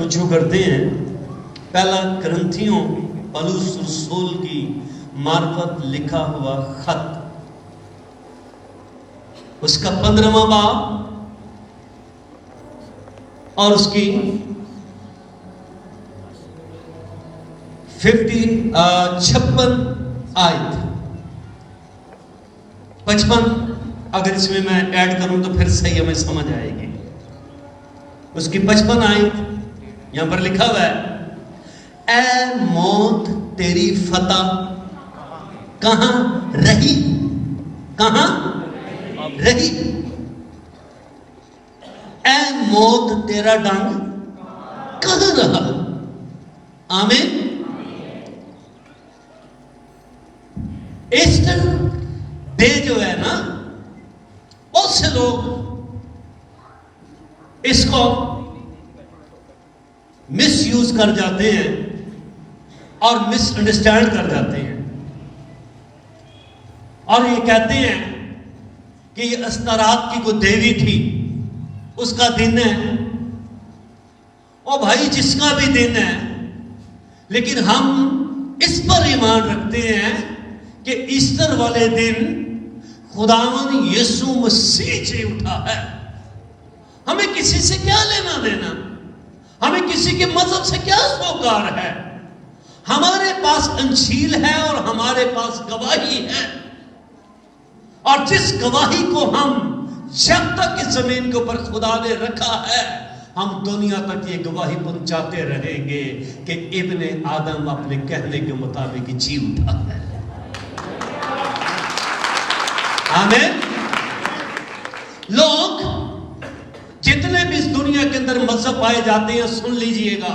رجوع کرتے ہیں پہلا کرنتھیوں پولس رسول کی معرفت لکھا ہوا خط، اس کا 15واں باب اور اس کی 56 آیت 55، اگر اس میں ایڈ کروں تو پھر صحیح ہمیں سمجھ آئے گی۔ اس کی 55 آیت یہاں پر لکھا ہوا ہے، اے موت تیری فتح کہاں رہی؟ کہاں رہی؟ اے موت تیرا ڈنگ کہاں رہا؟ آمین۔ ایسٹر ڈے جو ہے نا، بہت سے لوگ اس کو مس یوز کر جاتے ہیں اور مس انڈرسٹینڈ کر جاتے ہیں، اور یہ کہتے ہیں کہ یہ استرات کی کوئی دیوی تھی، اس کا دن ہے۔ او بھائی، جس کا بھی دن ہے، لیکن ہم اس پر ایمان رکھتے ہیں کہ ایسٹر والے دن خداوند یسوع مسیح جی اٹھا ہے۔ ہمیں کسی سے کیا لینا دینا؟ ہمیں کسی کے مذہب سے کیا سروکار ہے؟ ہمارے پاس انجیل ہے اور ہمارے پاس گواہی ہے، اور جس گواہی کو ہم جب تک اس زمین کے اوپر خدا نے رکھا ہے، ہم دنیا تک یہ گواہی پہنچاتے رہیں گے کہ ابن آدم اپنے کہنے کے مطابق جی اٹھا ہے۔ آمین۔ لوگ جتنے بھی اس دنیا کے اندر مذہب پائے جاتے ہیں، سن لیجئے گا،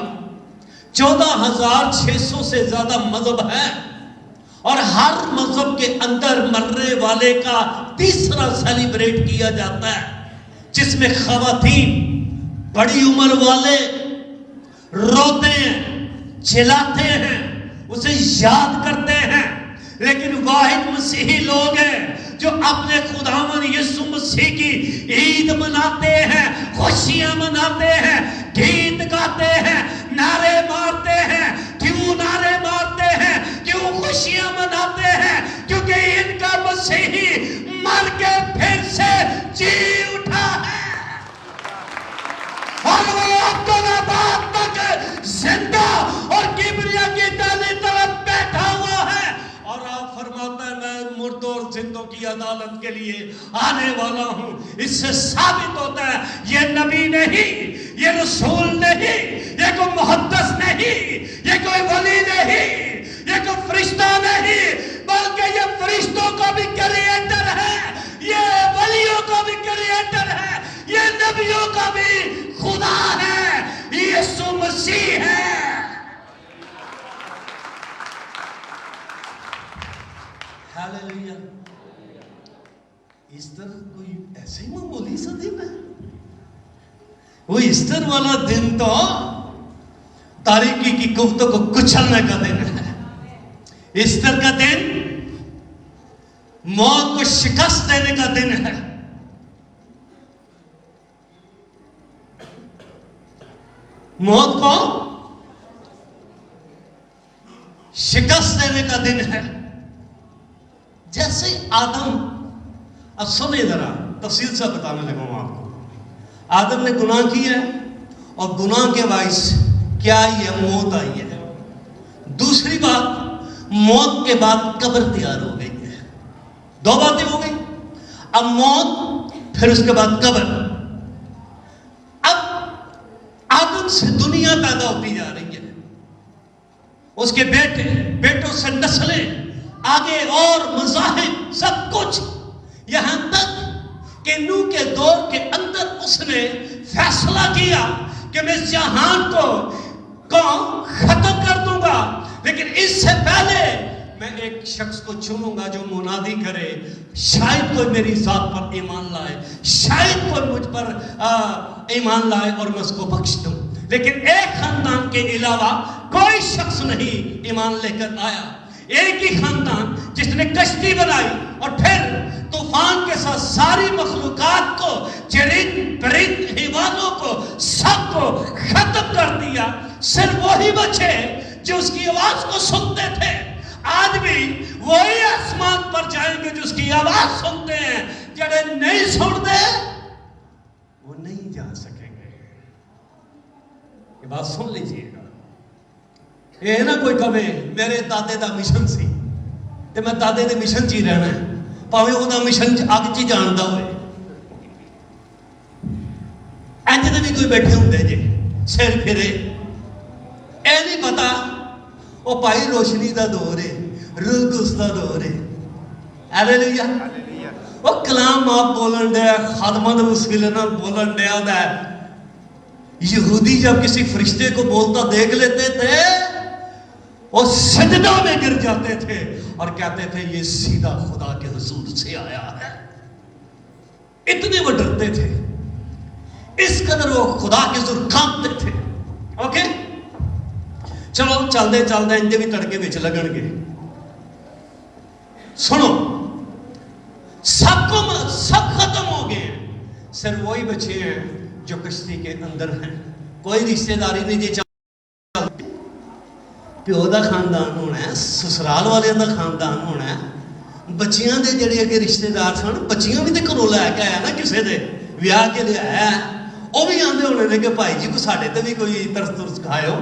14,600 سے زیادہ مذہب ہے، اور ہر مذہب کے اندر مرنے والے کا تیسرا سیلیبریٹ کیا جاتا ہے، جس میں خواتین، بڑی عمر والے روتے ہیں، چلاتے ہیں، اسے یاد کرتے ہیں، لیکن واحد مسیحی لوگ ہیں جو اپنے خداوند یسوع مسیح کی عید مناتے ہیں، خوشیاں مناتے ہیں، گیت گاتے ہیں، نعرے مارتے ہیں۔ کیوں نعرے مارتے ہیں؟ کیوں خوشیاں مناتے ہیں؟ کیونکہ ان کا مسیحی مر کے پھر سے جی اٹھا ہے، اور وہ عبدالآباد تک زندہ اور کبریا کی دہلی طرف بیٹھا ہوا ہے، اور آپ فرماتا ہے میں مردوں اور زندوں کی عدالت کے لیے آنے والا ہوں۔ اس سے ثابت ہوتا ہے یہ نبی نہیں، یہ رسول نہیں، یہ کوئی محدث نہیں، یہ کوئی ولی نہیں، یہ کوئی فرشتہ نہیں، بلکہ یہ فرشتوں کا بھی کریٹر ہے، یہ ولیوں کا بھی کریٹر ہے، یہ نبیوں کا بھی خدا ہے، یسوع مسیح ہے۔ ہاللیلویہ۔ ایسٹر کوئی ایسے ہی معمولی سا دن ہے؟ وہ ایسٹر والا دن تو تاریکی کی قوتوں کو کچلنے کا دن ہے۔ ایسٹر کا دن موت کو شکست دینے کا دن ہے۔ موت کو شکست دینے کا دن ہے۔ جیسے آدم، اب سنیں ذرا تفصیل سے بتانے لگا ہوں آپ کو۔ آدم نے گناہ کیا ہے، اور گناہ کے باعث کیا یہ موت آئی ہے۔ دوسری بات، موت کے بعد قبر تیار ہو گئی ہے۔ دو باتیں ہو گئی، اب موت، پھر اس کے بعد قبر۔ اب آدم سے دنیا پیدا ہوتی جا رہی ہے، اس کے بیٹوں سے نسلیں، آگے اور مذاہب، سب کچھ، یہاں تک کہ نوح کے دور کے اندر اس نے فیصلہ کیا کہ میں اس جہان کو ختم کر دوں گا، لیکن اس سے پہلے میں ایک شخص کو چنوں گا جو منادی کرے، شاید کوئی میری ذات پر ایمان لائے، شاید کوئی مجھ پر ایمان لائے اور میں اس کو بخش دوں۔ لیکن ایک خاندان کے علاوہ کوئی شخص نہیں ایمان لے کر آیا۔ ایک ہی خاندان جس نے کشتی بنائی اور پھر طوفان کے ساتھ ساری مخلوقات کو، چرند پرند حیوانوں کو، سب کو ختم کر دیا. صرف وہی بچے جو اس کی آواز کو سنتے تھے. آج بھی وہی آسمان پر جائیں گے جو اس کی آواز سنتے ہیں. جڑے نہیں سنتے وہ نہیں جا سکیں گے. یہ بات سن لیجئے گا. یہ نہ کوئی کہے میرے دادے دا مشن سی تے میں دادے دے مشن چی رہنا ہے، پاوے وہ دا مشن اگ چی جاندا ہوئے. انج دے بھی کوئی بیٹھے ہوندے جے سر پھرے. اے نہیں پتا وہ پائی روشنی دا دور ہے، روح القدس دا دور ہے. ہاللیلویا. وہ کلام آپ بولن دیا، خادمہ دا مسکلنا بولن دیا دا. یہودی جب کسی فرشتے کو بولتا دیکھ لیتے تھے وہ سجدہ میں گر جاتے تھے اور کہتے تھے یہ سیدھا خدا کے حضور سے آیا ہے. اتنے وہ ڈرتے تھے، اس قدر وہ خدا کے حضور کانپتے تھے. اوکے چلو چلتے چلتے انجے بھی تڑکے بچ لگن گے. سنو، سب ختم ہو گئے ہیں، صرف وہی بچے ہیں جو کشتی کے اندر ہیں. کوئی رشتہ داری نہیں جی. پیو دا خاندان ہونا ہے، سسرال والے دا خاندان ہونا ہے. بچیاں دے جڑے اگے رشتہ دار سن، بچیاں بھی تے گھروں لے کے آیا نا، کسے دے ویاہ کے لے آیا. وہ بھی آندے ہونے نے کہ بھائی جی کو ساڈے تے بھی کوئی ترس ترس کھایو،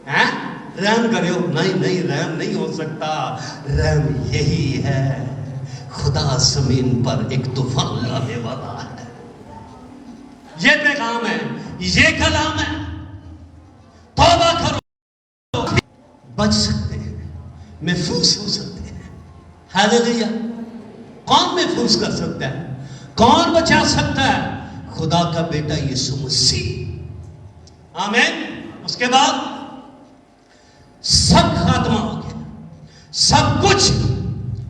ہیں رحم کریو. نہیں رحم نہیں ہو سکتا. رحم یہی ہے، خدا زمین پر ایک طوفان لانے والا ہے. یہ پیغام ہے، یہ کلام ہے. توبہ کرو، بچ سکتے ہیں، محفوظ ہو سکتے ہیں. ہاللیلویا. کون محفوظ کر سکتا ہے؟ کون بچا سکتا ہے؟ خدا کا بیٹا یسوع مسیح. آمین. اس کے بعد سب خاتمہ ہو گیا، سب کچھ،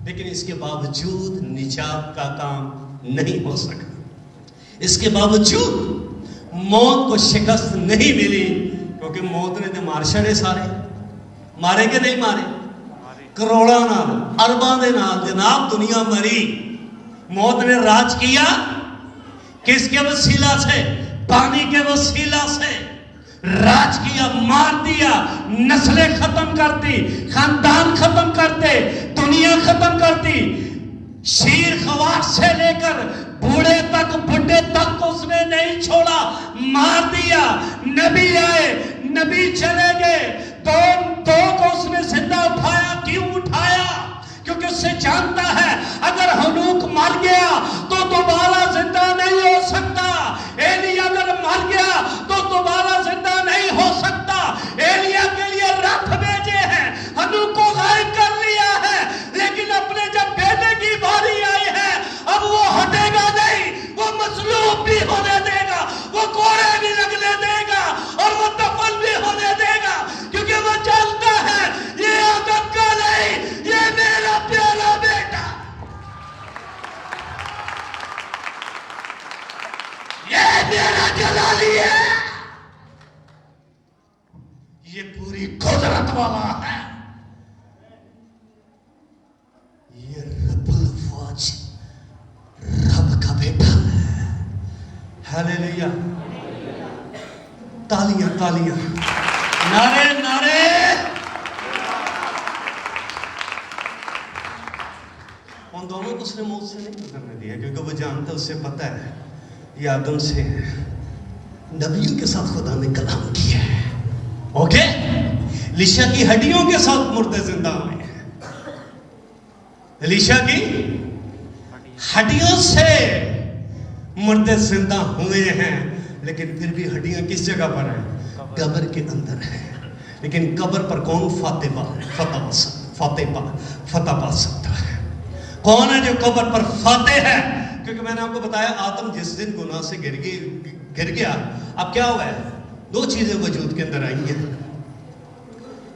لیکن اس کے باوجود نجات کا کام نہیں ہو سکا. اس کے باوجود موت کو شکست نہیں ملی، کیونکہ موت نے تو مار چھڑے سارے. مارے کہ نہیں مارے؟ کروڑاں نال، ارباں دے نال جناب دنیا مری. موت نے راج کیا کس کے وسیلہ سے؟ پانی کے وسیلہ سے راج کیا، مار دیا، نسلیں ختم کرتی، خاندان ختم کرتے، دنیا ختم کرتی. شیر خوار سے لے کر بوڑھے تک، بڈھے تک اس نے نہیں چھوڑا، مار دیا. نبی آئے، نبی چلے گئے، دو کو اس نے زندہ اٹھایا. کیوں اٹھایا؟ کیونکہ اس سے جانتا ہے اگر ہنوک مر گیا تو دوبارہ زندہ نہیں ہو سکتا. ایلیا اگر مر گیا تو دوبارہ زندہ نہیں ہو سکتا. ایلیا کے لیے رتھ بھیجے ہیں، ہنوک کو غائب کر لیا ہے، لیکن اپنے جب بیٹے کی باری آئی ہے اب وہ ہٹے گا نہیں. وہ مصلوب بھی ہونے دے گا، وہ کوڑے بھی لگنے دے گا، اور وہ دفن بھی ہونے دے گا، کیونکہ وہ جانتا ہے یہ آدم کا نہیں، یہ میرا پیارا بیٹا، یہ میرا جلالی ہے، یہ پوری قدرت والا ہے، یہ رب الفوج، رب کا بیٹا ہے. ہاللیلویا. تالیاں تالیاں، نعرے نعرے. ان دونوں کو اس نے موت سے نہیں گزرنے دیا، کیونکہ وہ جانتا، اس سے پتہ ہے یہ آدم سے نبیوں کے ساتھ خدا نے کلام کیا ہے. اوکے. لیشا کی ہڈیوں کے ساتھ مردے زندہ ہوئے ہیں. لیشا کی ہڈیوں سے مردے زندہ ہوئے ہیں، لیکن پھر بھی ہڈیاں کس جگہ پر ہیں؟ قبر کے اندر ہیں. لیکن قبر پر کون فتح پا سکتا ہے؟ کون ہے جو قبر پر فاتح ہے؟ کیونکہ میں نے آپ کو بتایا آدم جس دن گناہ سے گر گیا، اب کیا ہوا ہے؟ دو چیزیں وجود کے اندر آئی ہیں.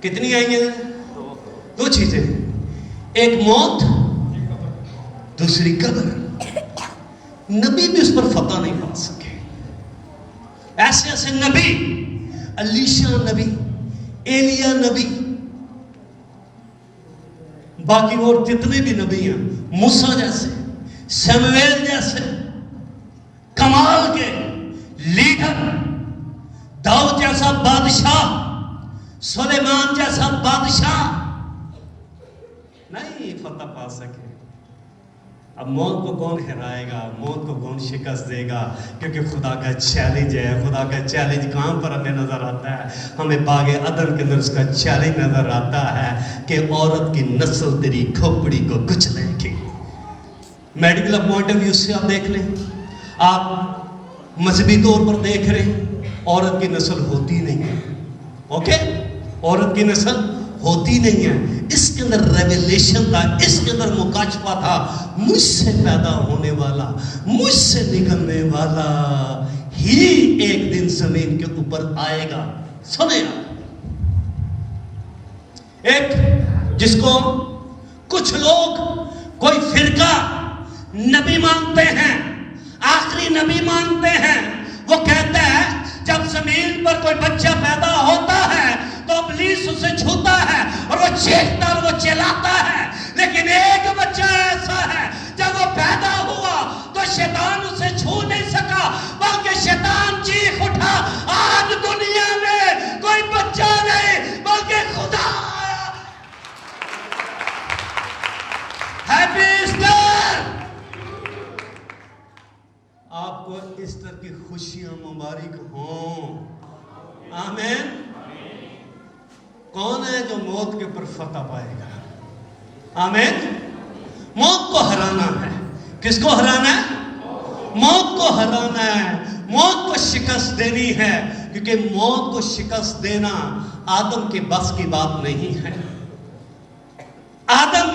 کتنی آئی ہیں؟ دو چیزیں. ایک موت، دوسری قبر. نبی بھی اس پر فتح نہیں پا سکے. ایسے ایسے نبی، الیشا نبی، ایلیا نبی، باقی اور جتنے بھی نبی ہیں، موسیٰ جیسے، سمویل جیسے کمال کے لیڈر، داؤد جیسا بادشاہ، سلیمان جیسا بادشاہ نہیں فتح پا سکے. اب موت کو کون ہرائے گا، موت کو کون شکست دے گا؟ کیونکہ خدا کا چیلنج ہے. خدا کا چیلنج کہاں پر ہمیں نظر آتا ہے؟ ہمیں باغ عدن کے اندر اس کا چیلنج نظر آتا ہے کہ عورت کی نسل تیری کھوپڑی کو کچلے گی. میڈیکل پوائنٹ آف ویو سے آپ دیکھ لیں، آپ مذہبی طور پر دیکھ رہے ہیں، عورت کی نسل ہوتی نہیں ہے. اوکے، عورت کی نسل ہوتی نہیں ہے. اس کے اندر ریویلیشن تھا، اس کے اندر مکاشفہ تھا. مجھ سے پیدا ہونے والا، مجھ سے نکلنے والا ہی ایک دن زمین کے اوپر آئے گا. سنیں ایک جس کو کچھ لوگ کوئی فرقہ نبی مانتے ہیں، آخری نبی مانتے ہیں، وہ کہتا ہے جب زمین پر کوئی بچہ پیدا ہوتا ہے تو ابلیس اسے چھوتا ہے اور وہ چیختا اور وہ چلاتا ہے. لیکن ایک بچہ ایسا ہے جب وہ پیدا ہوا تو شیطان اسے چھو نہیں سکا، بلکہ شیطان چیخ اٹھا، آج دنیا میں کوئی بچہ نہیں بلکہ خدا آیا. Happy Easter. آپ کو ایسٹر کی خوشیاں مبارک ہوں. آمین. کون ہے جو موت کے پر فتح پائے گا؟ آمین. موت کو ہرانا ہے. کس کو ہرانا ہے؟ موت کو ہرانا ہے. موت کو شکست دینی ہے، کیونکہ موت کو شکست دینا آدم کے بس کی بات نہیں ہے. آدم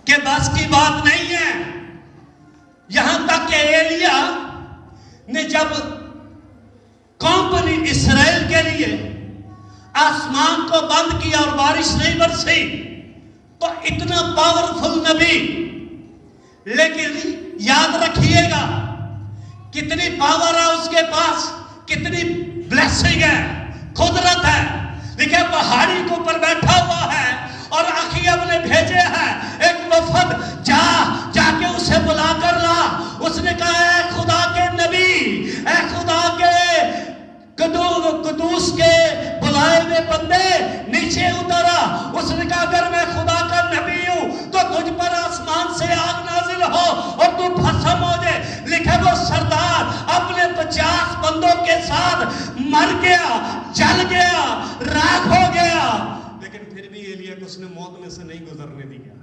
کے بس کی بات نہیں ہے. یہاں تک کہ ایلیا نے جب قوم بنی اسرائیل کے لیے آسمان کو بند کیا اور بارش نہیں برسی تو اتنا پاورفل نبی، لیکن یاد رکھیے گا کتنی پاور ہے اس کے پاس، کتنی بلیسنگ ہے، قدرت ہے. دیکھیں پہاڑی کے اوپر بیٹھا ہوا ہے اور اخیب نے بھیجے ہیں ایک وفد، جا کے اسے بلا کر لا. اس نے کہا اے خدا کے نبی، اے خدا کے قدوس کے بلائے ہوئے بندے نیچے اترا. اس نے کہا اگر میں خدا کا نبی ہوں تو تجھ پر آسمان سے آگ نازل ہو اور تو بھسم ہو جائے. لکھے وہ سردار اپنے 50 بندوں کے ساتھ مر گیا، جل گیا، راکھ ہو گیا. لیکن پھر بھی ایلیا کو اس نے موت میں سے نہیں گزرنے دیا.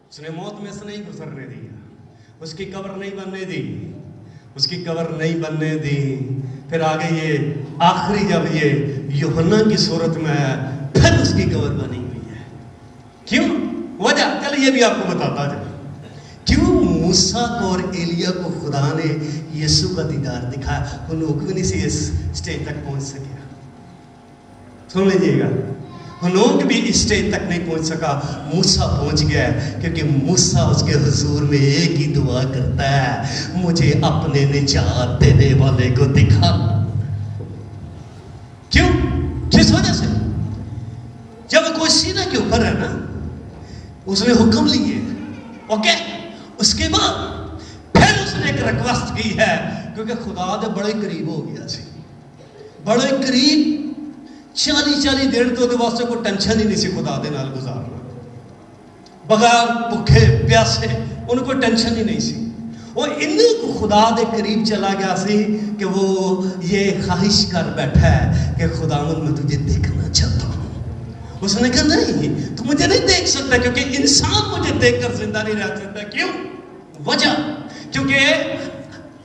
اس نے موت میں سے نہیں گزرنے دیا. اس کی قبر نہیں بننے دی. اس کی قبر نہیں بننے دی. پھر آگے یہ آخری جب یہ یوحنا کی صورت میں ہے، پھر اس کی قبر بنی ہوئی ہے. کیوں؟ وجہ چل یہ بھی آپ کو بتاتا جائے. کیوں موسیٰ کو اور ایلیا کو خدا نے یسوع کا دیدار دکھایا؟ ہنوک بھی نہیں سے اس سٹیج تک پہنچ سکے. سن لیجئے گا، ہنوک بھی اس سٹیج تک نہیں پہنچ سکا، موسیٰ پہنچ گیا. کیونکہ موسیٰ اس کے حضور میں ایک ہی دعا کرتا ہے، مجھے اپنے نجات دینے والے کو دکھا. کیوں؟ کس وجہ سے؟ جب کوئی سینہ کے اوپر ہے نا، اس نے حکم لیے، اوکے، اس کے بعد پھر اس نے ایک ریکویسٹ کی ہے، کیونکہ خدا دے بڑے قریب ہو گیا سی، بڑے قریب. 40 دن تو دے واسطے کوئی ٹینشن ہی نہیں سی خدا دے نال گزارنا، بغیر بھوکے پیاسے انہیں کوئی ٹینشن ہی نہیں سی. وہ انہیں کو خدا دے قریب چلا گیا سی کہ وہ یہ خواہش کر بیٹھا ہے کہ خداوند میں تجھے دیکھنا چاہتا ہوں. اس نے کہا نہیں، تو مجھے نہیں دیکھ سکتا، کیونکہ انسان مجھے دیکھ کر زندہ نہیں رہ سکتا. کیوں؟ وجہ کیونکہ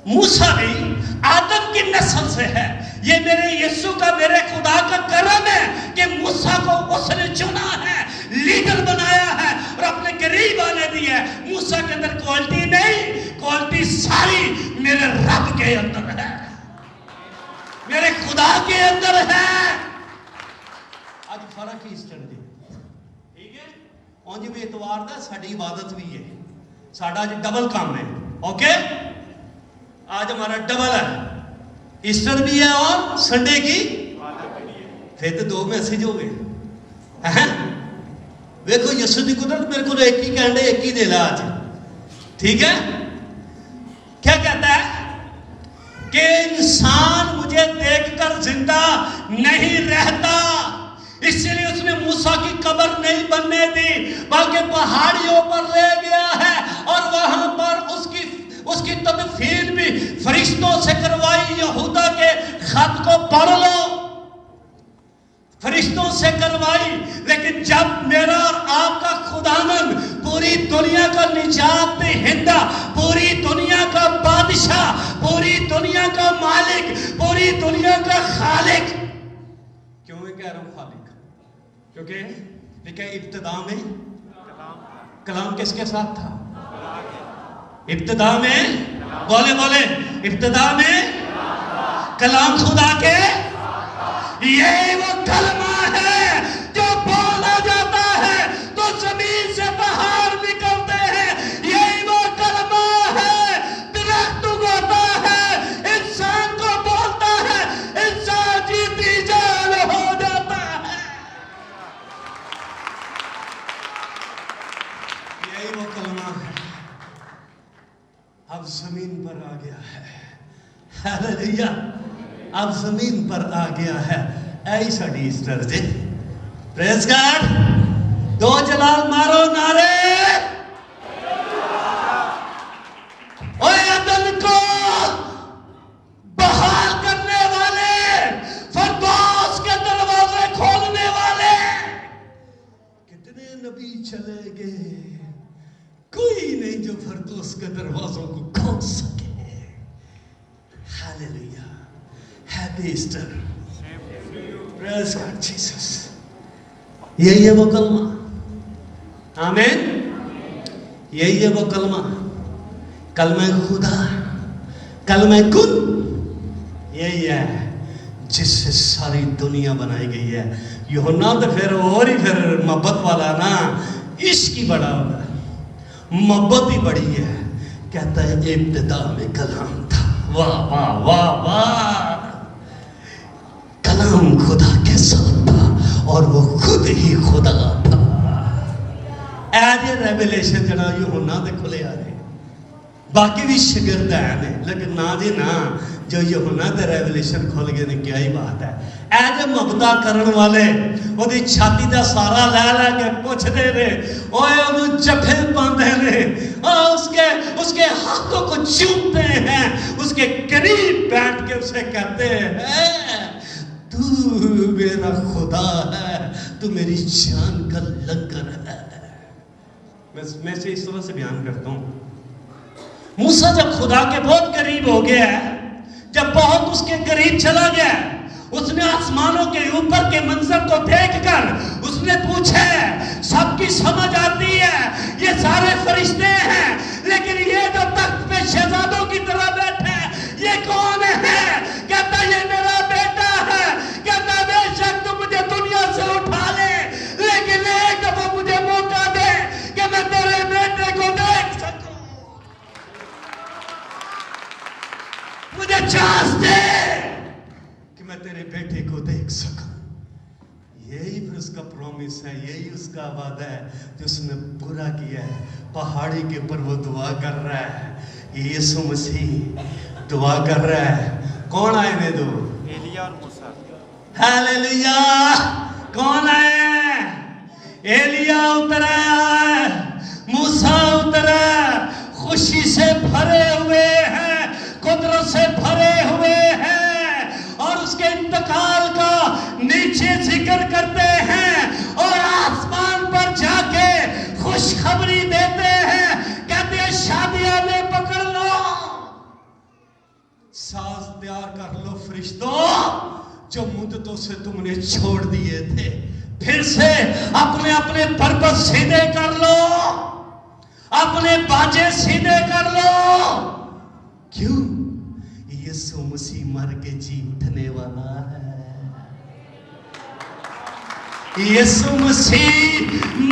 موسیٰ بھی آدم کی نسل سے ہے. یہ میرے یسوع کا، میرے خدا کا کرم ہے کہ موسیٰ کو اس نے چنا ہے، لیڈر بنایا ہے اور اپنے قریب آنے دیا ہے. موسیٰ کے اندر کوالٹی نہیں، کوالٹی ساری میرے رب کے اندر ہے، میرے خدا کے اندر ہے. آج فرق ہی اس چڑھ دی، ٹھیک ہے؟ اونج بھی اتوار دا ساڑی عبادت بھی ہے، ساڑا آج ڈبل کام ہے. اوکے، آج ہمارا ڈبل ہے، ایسٹر بھی ہے اور سنڈے کی. پھر تو 2 میسج ہو گئے. دیکھو یسو دی قدرت میرے کو ایک ہی کہنے ایک ہی دے لا آج. ٹھیک ہے, کیا کہتا ہے کہ انسان مجھے دیکھ کر زندہ نہیں رہتا, اس لیے اس نے موسیٰ کی قبر نہیں بننے دی بلکہ پہاڑیوں پر لے گیا ہے اور وہاں پر اس کی تدفین بھی فرشتوں سے کروائی. یہودا کے خط کو پڑھ لو, فرشتوں سے کروائی. لیکن جب میرا اور آپ کا خداوند پوری دنیا کا نجات دہندہ, پوری دنیا کا بادشاہ, پوری دنیا کا مالک, پوری دنیا کا خالق, کیوں میں کہہ رہا ہوں خالق, کیونکہ لکھا ہے ابتدا میں کلام کس کے ساتھ تھا؟ ابتدا میں بولے ابتدا میں کلام خدا کے, یہ وہ کلمہ ہے جو بولا جاتا ہے تو زمین سے باہر نکلتے ہیں. یہی وہ کلمہ ہے, درخت اگاتا ہے, انسان کو بولتا ہے, انسان جیتی جان ہو جاتا ہے. یہی وہ کلمہ ہے, اب زمین پر آ گیا ہے. ہاللیلویا, اب زمین پر آ گیا ہے. اے ساڈی ایسٹر جی, پریز گاڈ, دو جلال مارو نعرے. اوے عدل کو بحال کرنے والے, فردوس کے دروازے کھولنے والے, کتنے نبی چلے گئے, کوئی نہیں جو فردوس کے دروازوں کو کھول سکے. ہاللیلویا, ہیپی ایسٹر, پریز گاڈ جیسس. یہی ہے وہ کلمہ, آمین. یہی ہے وہ کلمہ, کلمہ خدا, کلمہ کن. یہی ہے جس سے ساری دنیا بنائی گئی ہے. یوحنا تو پھر اور ہی پھر محبت والا نا, عشق ہی بڑا ہوگا, محبت ہی بڑی ہے. کہتا ہے ابتدا میں کلام تھا. واہ واہ واہ واہ, کلام خدا کے ساتھ تھا اور وہ خود ہی خدا تھا. ایج ریویلیشن جڑا یوحنا دے کھلے آ رہے, باقی بھی شگرد ہیں لیکن نہ جی نہ جو یوحنا دے ریویلیشن کھل گئے نے, کیا ہی بات ہے. ایج مبدا کرن والے وہ دی چھاتی دا سارا لے کے پوچھتے رہے, اوے انہوں جفے باندھے رہے, اس کے ہاتھوں کو چومتے ہیں, اس کے قریب بیٹھ کے اسے کہتے ہیں تو میرا خدا ہے, تو میری جان کا لنگر ہے. میں سے اس طرح سے بیان کرتا ہوں, موسیٰ جب خدا کے بہت قریب ہو گیا ہے, جب بہت اس کے قریب چلا گیا, اس نے آسمانوں کے اوپر کے منظر کو دیکھ کر اس نے پوچھا, سب کی سمجھ آتی ہے یہ سارے فرشتے ہیں, لیکن یہ جو تخت پہ شہزادوں کی طرح بیٹھے یہ کون ہے؟ کہتا یہ میرا بیٹا ہے. کہتا بے شک تو مجھے دنیا سے اٹھا لے, لیکن ایک دفعہ مجھے موقع دے کہ میں تیرے بیٹے کو دیکھ سکوں, مجھے چانس دے کہ میں تیرے بیٹے کو دیکھ سکوں. یہی پھر اس کا پرومس ہے, یہی اس کا وعدہ ہے جو اس نے پورا کیا ہے. پہاڑی کے اوپر وہ دعا کر رہا ہے, یسوع مسیح دعا کر رہا ہے. کون آئے نے دو؟ ایلیا اور موسیٰ. ہاللیلویا, کون آئے؟ ایلیا اترا ہے, موسیٰ اترا, خوشی سے بھرے ہوئے ہیں, قدرت سے بھرے ہوئے ہیں, اور اس کے انتقال کا نیچے ذکر کرتے ہیں اور آسمان پر جا کے خوشخبری دیتے ہیں. کہتے ہیں شادیاں میں پکڑ لو, ساز تیار کر لو فرشتوں, جو مدتوں سے تم نے چھوڑ دیے تھے, پھر سے اپنے اپنے پرپس سیدھے کر لو, اپنے باجے سیدھے کر لو. کیوں؟ یسوع مسیح مر کے جی اٹھنے والا ہے. یسوع مسیح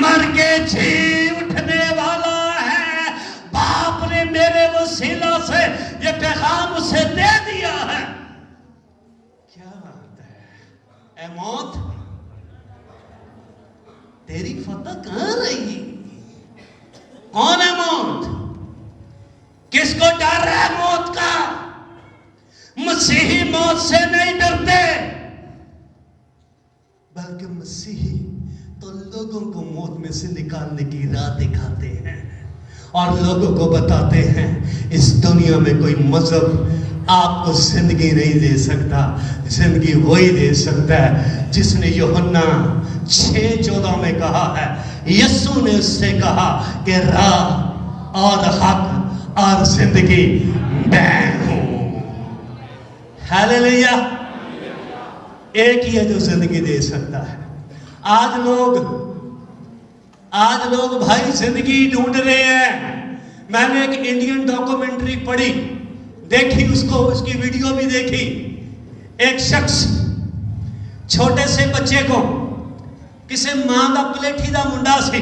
مر کے جی اٹھنے والا ہے. باپ نے میرے وسیلہ سے یہ پیغام اسے دے دیا ہے. کیا بات ہے, اے موت تیری فتح کہاں رہی؟ کون ہے موت؟ کس کو ڈر ہے موت کا؟ مسیحی موت سے نہیں ڈرتے، بلکہ مسیحی تو لوگوں کو موت میں سے نکالنے کی راہ دکھاتے ہیں اور لوگوں کو بتاتے ہیں اس دنیا میں کوئی مذہب آپ کو زندگی نہیں دے سکتا، زندگی وہی دے سکتا ہے جس نے یوحنا 6:14 میں کہا ہے، یسوع نے اس سے کہا کہ راہ اور حق اور زندگی میں ہوں۔ ہاللیلویا۔ ایک ہی ہے جو زندگی دے سکتا ہے۔ آج لوگ بھائی زندگی ڈھونڈ رہے ہیں۔ میں نے ایک انڈین ڈاکومنٹری پڑھی، دیکھی اس کی ویڈیو بھی دیکھی۔ ایک شخص چھوٹے سے بچے کو کسے ماں دا پلیٹھی دا منڈا سی،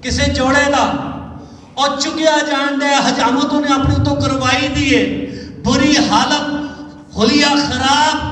کسے جوڑے دا، اور چکیا جان دے حجامتوں نے اپنے تو کروائی دیئے، بری حالت، خلیہ خراب،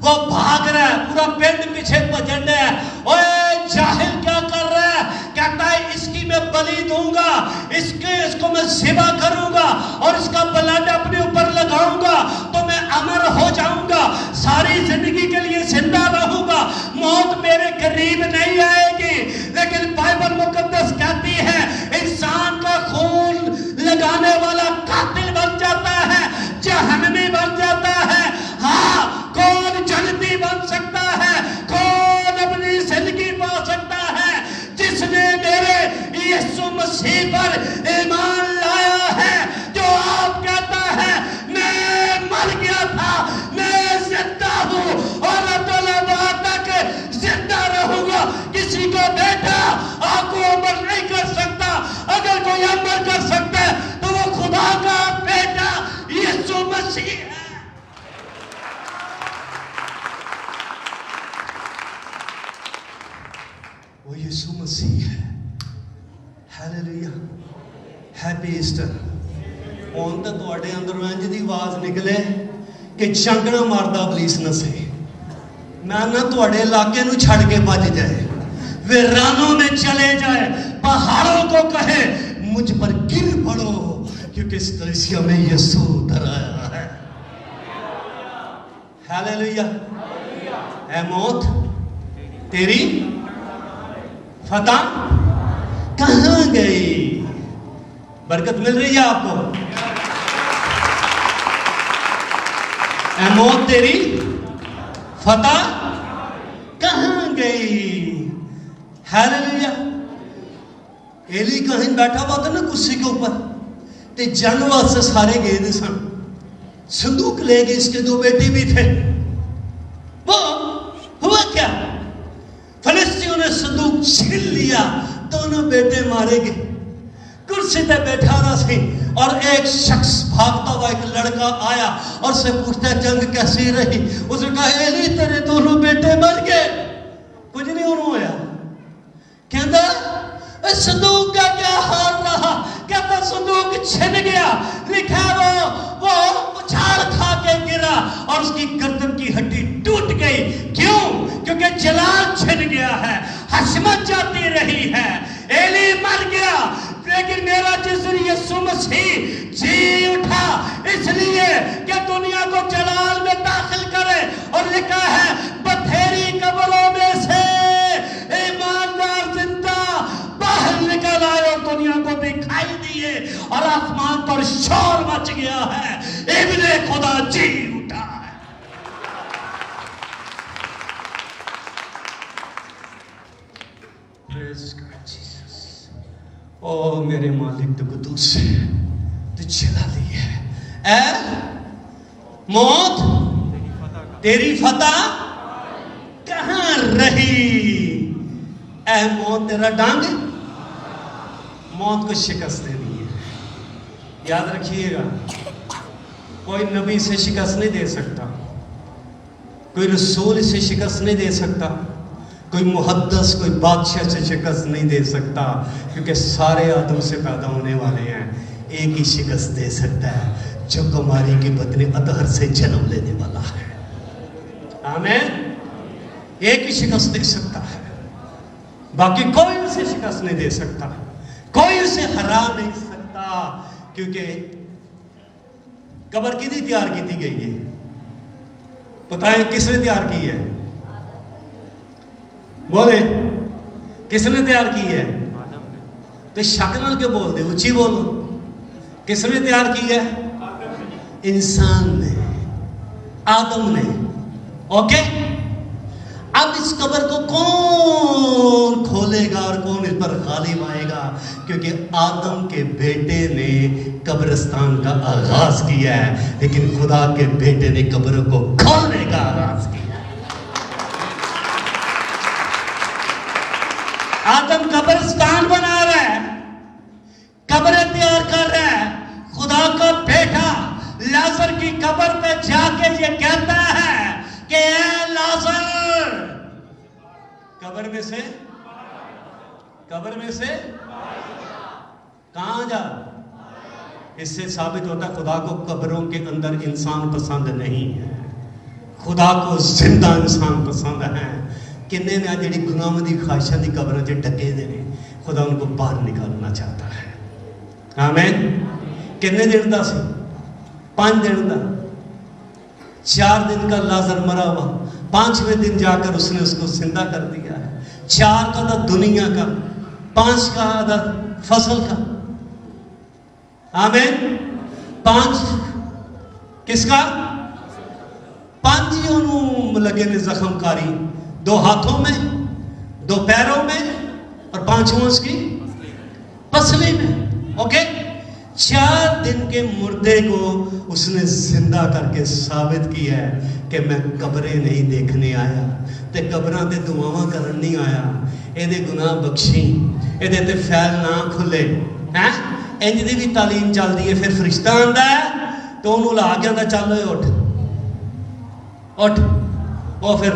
وہ بھاگ رہا ہے، پورا پنڈ پیچھے بجن رہا ہے۔ اوے جاہل کیا کر رہا ہے؟ کہتا ہے اس کی میں بلی دوں گا، اس کو میں ذبح کروں گا اور اس کا بلڈ اپنے اوپر لگاؤں گا تو میں امر ہو جاؤں گا، ساری زندگی کے لیے زندہ رہوں گا، موت میرے قریب نہیں آئے گی۔ لیکن بائبل مقدس کہتی ہے انسان کا خون لگانے والا قاتل بن جاتا ہے، جہنمی بن جاتا ہے۔ ہاں، کون جنتی بن سکتا ہے؟ کون اپنی زندگی پا سکتا ہے؟ جس نے میرے یسوع مسیح پر ایمان لایا ہے، جو آپ کہتا ہے میں مر گیا تھا، میں زندہ ہوں اور ابدالآباد تک زندہ رہوں گا۔ کسی کو بیٹا آپ کو عمر نہیں کر سکتا، اگر کوئی عمر کر سکتا ہے تو وہ خدا کا بیٹا یسوع مسیح ہے۔ وہ یسوع مسیح ہے۔ ہاللیلویا، ہیپی ایسٹر۔ ہن تے تواڈے اندروں انج دی آواز نکلے کہ چنگنا ماردا ابلیس نہ سے، نہ تواڈے علاقے نو چھڑ کے بچ جائے، ویرانوں میں چلے جائے، پہاڑوں کو کہے مجھ پر گر پڑو، کیونکہ اس کلیسیا میں یسوع اتر آیا ہے۔ ہاللیلویا۔ اے موت تیری فتح کہاں گئی؟ برکت مل رہی ہے آپ کو؟ اے موت تیری فتح کہاں گئی؟ ہاللیلویا۔ ایلی کہیں بیٹھا ہوا تھا نا کرسی کے اوپر، تے جنگ واسطے سارے گئے تھے سن، صندوق لے گئے، اس کے 2 بیٹے بھی تھے۔ وہ ہوا کیا؟ فلسطینیوں نے صندوق چھین لیا، دونوں بیٹے مارے گئے۔ کرسی پہ بیٹھا رہا سی اور ایک شخص بھاگتا ہوا ایک لڑکا آیا اور سے پوچھتا ہے جنگ کیسی رہی؟ اس نے کہا ایلی تیرے دونوں بیٹے مر گئے۔ کچھ نہیں انہوں ہویا۔ کہندا اس صندوق کا کیا حال رہا؟ کہتا صندوق چھن گیا، لکھا وہ اچھال کھا کے گرا اور اس کی گردن کی ہڈی ٹوٹ گئی۔ کیوں؟ کیونکہ جلال چھن گیا ہے، حشمت جاتی رہی ہے۔ ایلی مر گیا، لیکن میرا جسر یسوع مسیح جی اٹھا، اس لیے کہ دنیا کو جلال میں داخل کرے، اور لکھا ہے بتھیری قبروں میں سے ایماندار زندہ باہر نکل آئے اور دنیا کو دکھائی دیے، اور آسمان پر شور مچ گیا ہے، ابن خدا جی اٹھا ہے۔ Praise God Jesus۔ او میرے مالک تو قدوس تو جلالی ہے۔ اے موت تیری فتح کہاں رہی؟ اے موت تیرا ڈانگ موت کو شکست دینی ہے۔ یاد رکھیے گا، کوئی نبی سے شکست نہیں دے سکتا، کوئی رسول سے شکست نہیں دے سکتا، کوئی محدث کوئی بادشاہ سے شکست نہیں دے سکتا، کیونکہ سارے آدم سے پیدا ہونے والے ہیں۔ ایک ہی شکست دے سکتا ہے جو کماری کی پتنی اطہر سے جنم لینے والا ہے۔ آمین۔ ایک ہی شکست دے سکتا ہے۔ باقی کوئی اسے شکست نہیں دے سکتا، کوئی اسے ہرا نہیں سکتا، کیونکہ قبر کدی تیار کی گئی ہے؟ بتائیں کس نے تیار کی ہے؟ بولے کس نے تیار کی ہے؟ تو شک نال کے بول دے، اچھی بولو، کس نے تیار کی ہے؟ انسان نے، آدم نے۔ اوکے، اب اس قبر کو کون کھولے گا اور کون اس پر غالب آئے گا؟ کیونکہ آدم کے بیٹے نے قبرستان کا آغاز کیا ہے، لیکن خدا کے بیٹے نے قبر کو کھولنے کا آغاز کیا ہے۔ آدم قبرستان بنا رہا ہے، قبریں تیار کر رہا ہے، خدا کا بیٹا لازر کی قبر پہ جا کے یہ کہتا ہے کہ اے لازر، قبر میں سے کہاں جا؟ اس سے ثابت ہوتا ہے خدا کو قبروں کے اندر انسان پسند نہیں ہے، خدا کو زندہ انسان پسند ہے۔ کنے نے جڑی گناہ دی خواہشاں دی قبروں سے ڈکے دے نے، خدا ان کو باہر نکالنا چاہتا ہے۔ آمین۔ کنے دن دا سی؟ 5 دن دا، 4 دن کا لازر مرا ہوا، 5ویں دن جا کر اس نے اس کو زندہ کر دیا ہے۔ 4 کا تھا دنیا کا، 5 کا تھا فصل کا۔ آمین۔ 5 کس کا؟ 5 انہوں لگے نے زخم کاری، 2 ہاتھوں میں، 2 پیروں میں، اور 5واں اس کی پسلی میں۔ اوکے، 4 دن کے مردے کو اس نے زندہ کر کے ثابت کیا ہے کہ میں قبریں نہیں دیکھنے آیا، تے قبراں تے دعاواں کرن نہیں آیا، اے دے گناہ بخشی، اے دے تے فیل نہ کھلے۔ انج دی بھی تعلیم چل دی ہے۔ پھر فرشتہ آندا ہے تو انہوں لا کے آندا چل ہوئے اٹھ، وہ پھر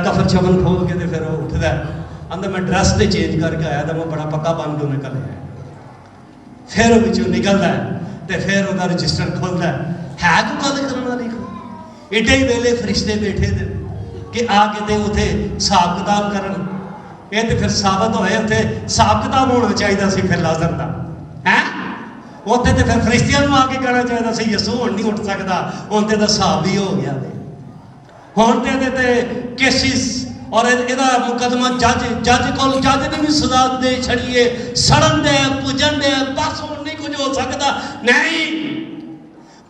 کفن شفن کھول کے تے پھر وہ اٹھدا ہے، آندا میں ڈریس تے چینج کر کے آیا تھا، میں بڑا پکا بن کے نکل آیا۔ پھر وہ بچوں نکلتا ہے تے پھر وہ رجسٹر کھولتا ہے تو گل کرنا لکھو ایڈے ہی ویلے فرشتے بیٹھے دے کہ آ کے تے اتنے حساب کتاب کرن۔ یہ تو پھر ثابت ہوئے اتنے حساب کتاب ہونا چاہیے سی پھر لازر دا ہے، اتنے تو پھر فرشتیاں آ کے کہنا چاہیے سی یسوع ہن نہیں اٹھ سکتا، ہن تے حساب ہی ہو گیا، ہن تے کیسز اور یہ مقدمہ جج نے بھی سزا دے چھڑیے، سڑن دے پجن دے، بس ہوں نہیں کچھ ہو سکتا نہیں،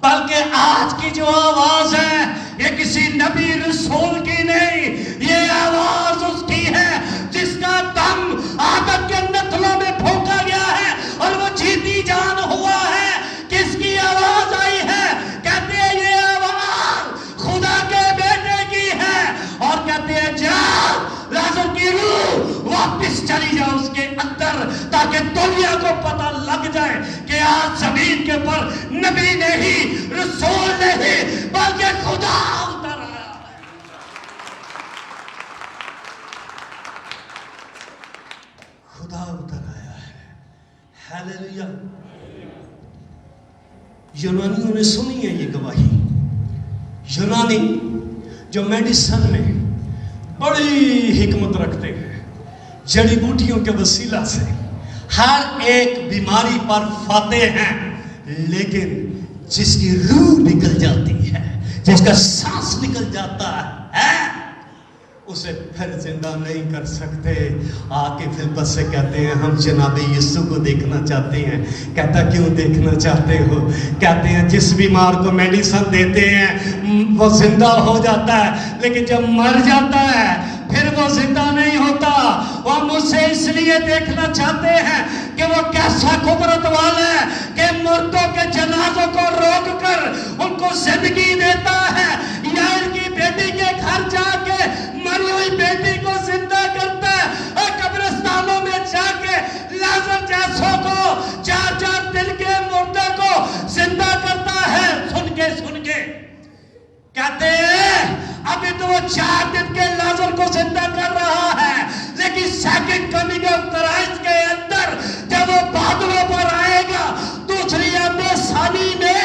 بلکہ آج کی جو آواز ہے یہ کسی نبی رسول کی نہیں، یہ آواز اس کی ہے جس کا دم آدم کے نتلوں میں پھونکا گیا ہے اور وہ جیتی جان ہوا ہے۔ کس کی آواز آئی ہے؟ کہتے ہیں یہ آواز خدا کے بیٹے کی ہے، اور کہتے ہیں جا لازر کی روح واپس چلی جائے اس کے اندر، تاکہ دنیا کو پتہ لگ جائے کہ آج زمین کے پر نبی نہیں، رسول نہیں، بلکہ خدا اتر آیا ہے۔ خدا اتر آیا ہے۔ ہیلیلویا۔ یونانیوں نے سنی ہے یہ گواہی۔ یونانی جو میڈیسن میں بڑی حکمت رکھتے ہیں، جڑی بوٹیوں کے وسیلہ سے ہر ایک بیماری پر فاتح ہیں، لیکن جس کی روح نکل جاتی ہے، جس کا سانس نکل جاتا ہے، اسے پھر زندہ نہیں کر سکتے۔ آ کے فلپس سے کہتے ہیں ہم جناب یسوع کو دیکھنا چاہتے ہیں۔ کہتا کیوں دیکھنا چاہتے ہو؟ کہتے ہیں جس بیمار کو میڈیسن دیتے ہیں وہ زندہ ہو جاتا ہے، لیکن جب مر جاتا ہے پھر وہ زندہ نہیں ہوتا۔ وہ ہم اسے اس لیے دیکھنا چاہتے ہیں کہ وہ کیسا قدرت والا ہے کہ مردوں کے جنازوں کو روک کر ان کو زندگی دیتا ہے، یا ان کی بیٹی کے گھر جا کے مری ہوئی بیٹی کو زندہ کرتا ہے، اور قبرستانوں میں جا کے لازر جیسوں کو 4 دن کے مردے کو زندہ کرتا ہے۔ سن کے کہتے ہیں ابھی تو وہ 4 دن کے لازر کو زندہ کر رہا ہے، لیکن سیکنڈ کمنگ آف کرائسٹ کے اندر جب وہ بادلوں پر آئے گا دوسری آمد ثانی میں،